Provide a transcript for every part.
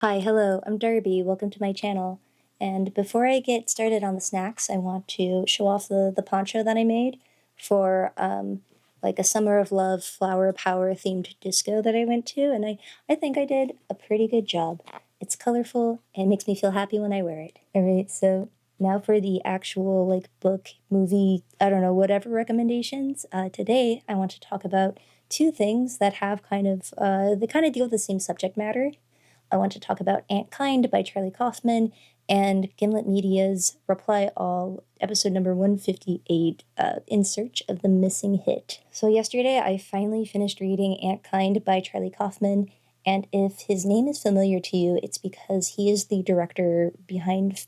Hi, hello, I'm Darby. Welcome to my channel. And before I get started on the snacks, I want to show off the poncho that I made for like a Summer of Love Flower Power themed disco that I went to, and I think I did a pretty good job. It's colorful and makes me feel happy when I wear it. Alright, so now for the actual book, movie, I don't know, whatever recommendations. Today I want to talk about two things that have they kind of deal with the same subject matter. I want to talk about Antkind by Charlie Kaufman and Gimlet Media's Reply All, episode number 158, In Search of the Missing Hit. So yesterday I finally finished reading Antkind by Charlie Kaufman, and if his name is familiar to you, it's because he is the director behind,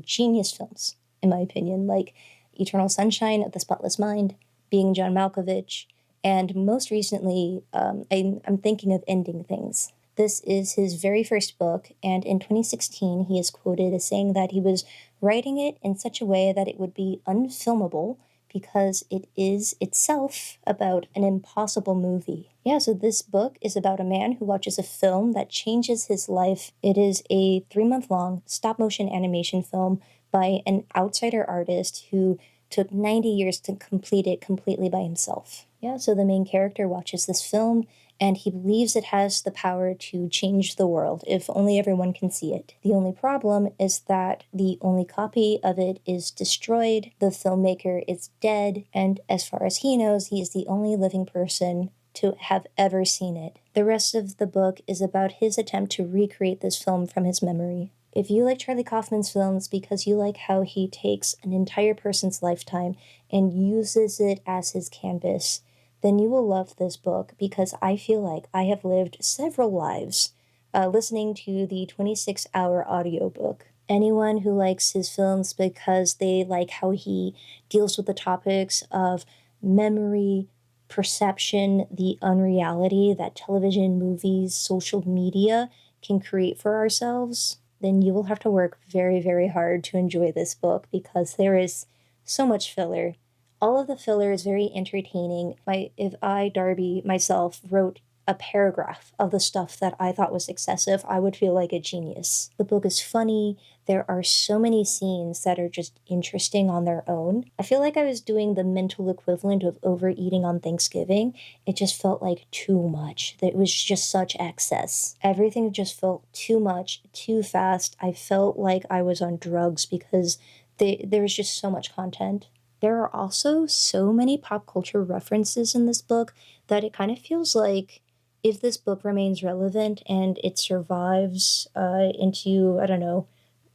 genius films, in my opinion, like Eternal Sunshine of the Spotless Mind, Being John Malkovich, and most recently, I'm thinking of Ending Things. This is his very first book, and in 2016 he is quoted as saying that he was writing it in such a way that it would be unfilmable because it is itself about an impossible movie. Yeah, so this book is about a man who watches a film that changes his life. It is a 3-month-long stop-motion animation film by an outsider artist who took 90 years to complete it completely by himself. Yeah, so the main character watches this film, and he believes it has the power to change the world if only everyone can see it. The only problem is that the only copy of it is destroyed, the filmmaker is dead, and as far as he knows, he is the only living person to have ever seen it. The rest of the book is about his attempt to recreate this film from his memory. If you like Charlie Kaufman's films because you like how he takes an entire person's lifetime and uses it as his canvas, then you will love this book because I feel like I have lived several lives listening to the 26-hour audiobook. Anyone who likes his films because they like how he deals with the topics of memory, perception, the unreality that television, movies, social media can create for ourselves, then you will have to work very, very hard to enjoy this book because there is so much filler. All of the filler is very entertaining. If I, Darby, myself, wrote a paragraph of the stuff that I thought was excessive, I would feel like a genius. The book is funny. There are so many scenes that are just interesting on their own. I feel like I was doing the mental equivalent of overeating on Thanksgiving. It just felt like too much. It was just such excess. Everything just felt too much, too fast. I felt like I was on drugs because there was just so much content. There are also so many pop culture references in this book that it kind of feels like if this book remains relevant and it survives into, I don't know,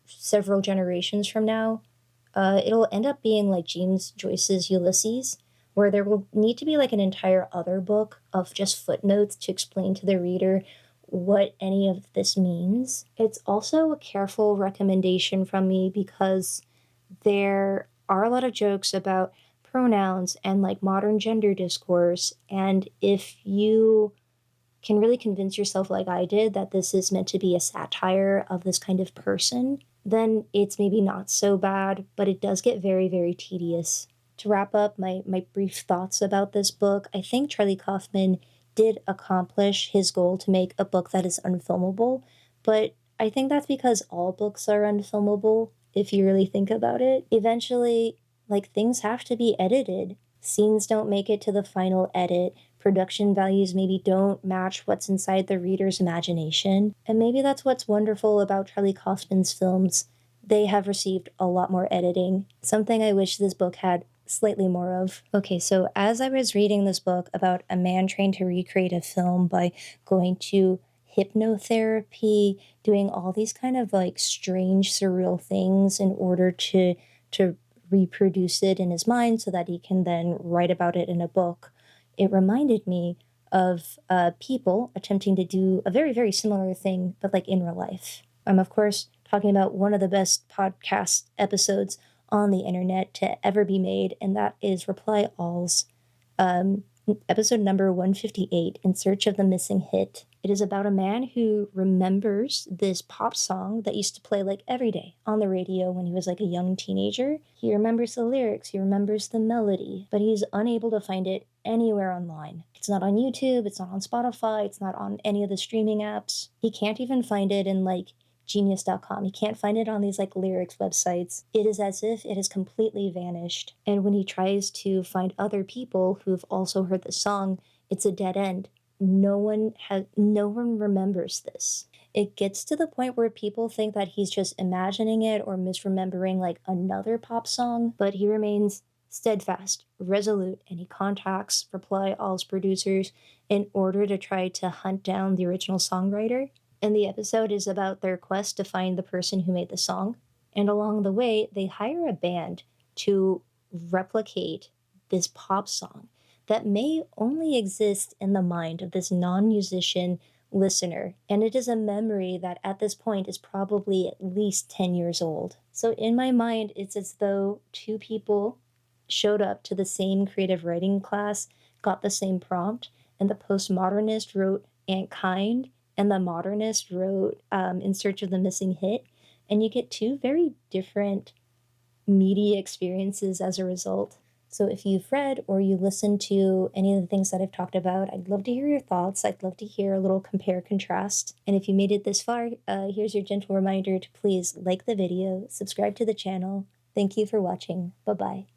several generations from now, it'll end up being like James Joyce's Ulysses, where there will need to be like an entire other book of just footnotes to explain to the reader what any of this means. It's also a careful recommendation from me because there are a lot of jokes about pronouns and like modern gender discourse, and if you can really convince yourself like I did that this is meant to be a satire of this kind of person, then it's maybe not so bad, but it does get very, very tedious. To wrap up my brief thoughts about this book, I think Charlie Kaufman did accomplish his goal to make a book that is unfilmable, but I think that's because all books are unfilmable, if you really think about it. Eventually, things have to be edited. Scenes don't make it to the final edit. Production values maybe don't match what's inside the reader's imagination. And maybe that's what's wonderful about Charlie Kaufman's films. They have received a lot more editing, something I wish this book had slightly more of. Okay, so as I was reading this book about a man trying to recreate a film by going to hypnotherapy, doing all these kind of strange, surreal things in order to reproduce it in his mind so that he can then write about it in a book, it reminded me of people attempting to do a very, very similar thing, but in real life. I'm, of course, talking about one of the best podcast episodes on the internet to ever be made, and that is Reply All's episode number 158, In Search of the Missing Hit. It is about a man who remembers this pop song that used to play every day on the radio when he was a young teenager. He remembers the lyrics, he remembers the melody, but he's unable to find it anywhere online. It's not on YouTube, it's not on Spotify, it's not on any of the streaming apps. He can't even find it in like genius.com. He can't find it on these like lyrics websites. It is as if it has completely vanished. And when he tries to find other people who've also heard the song, it's a dead end. No one remembers this. It gets to the point where people think that he's just imagining it or misremembering like another pop song, but he remains steadfast, resolute, and he contacts Reply All's producers in order to try to hunt down the original songwriter. And the episode is about their quest to find the person who made the song. And along the way, they hire a band to replicate this pop song that may only exist in the mind of this non-musician listener. And it is a memory that at this point is probably at least 10 years old. So in my mind, it's as though two people showed up to the same creative writing class, got the same prompt, and the postmodernist wrote Antkind, and the modernist wrote In Search of the Missing Hit, and you get two very different media experiences as a result. So if you've read or you listened to any of the things that I've talked about, I'd love to hear your thoughts. I'd love to hear a little compare-contrast. And if you made it this far, here's your gentle reminder to please like the video, subscribe to the channel. Thank you for watching. Bye-bye.